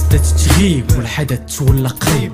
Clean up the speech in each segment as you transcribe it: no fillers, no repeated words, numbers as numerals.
بدات تغيب والحدث ولا قريب،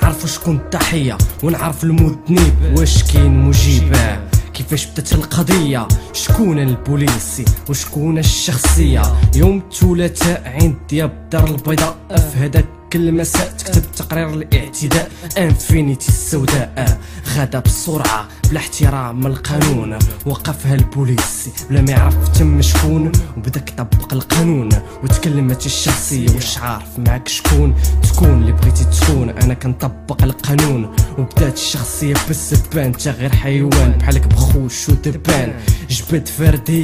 نعرفو شكون الضحية ونعرف المذنب، واش كاين مجيبة؟ كيفاش بدات القضية؟ شكون البوليسي وشكون الشخصية؟ يوم الثلاثاء عند دياب الدار البيضاء، في هذاك المساء تكتب تقرير الاعتداء، انفينيتي السوداء غدا بسرعة بلا احترام من القانون، وقفها البوليسي بلا ما يعرف تم شكون، وبدا يطبق القانون وتكلمت الشخصية، واش عارف معاك شكون تكون اللي بغيتي تكون، انا كنطبق القانون. وبدات الشخصية بالسبان، تا غير حيوان بحالك بخوش ودبان، جبد فردي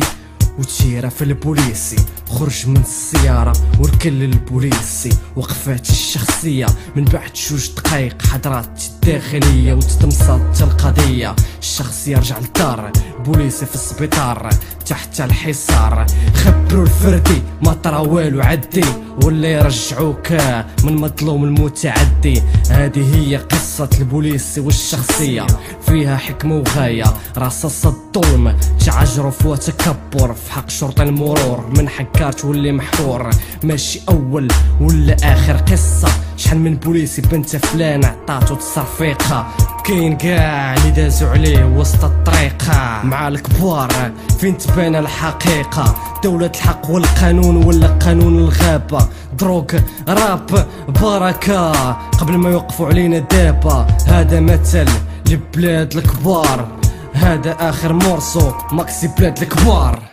وتيرة في البوليسي، خرج من السيارة وركل للبوليسي، وقفات الشخصية من بعد 2 دقايق، حضرات الداخلية وتتمصات القضية، الشخصية رجع للدار، البوليسي في السبيطار تحت الحصار، خبروا الفردي ما طرا والو عدي، ولا يرجعوك من مظلوم المتعدي. هذه هي قصة البوليسي والشخصية، فيها حكمة وغاية، رصاص الظلم تعجرف وتكبر في حق شرطي المرور، من حكار تولي محفور، ماشي أول ولا آخر قصة، شحال من بوليسي بنت فلان عطاتو تصرفيقة، كاين كاع اللي دازو عليه وسط الطريقة، مع الكبار فين تبان الحقيقة، دولة الحق والقانون ولا قانون الغابة، دروك راب بركة قبل ما يوقفوا علينا دابا، هذا مثل لبلاد الكبار، هذا آخر مورسو ماكسي بلاد الكبار.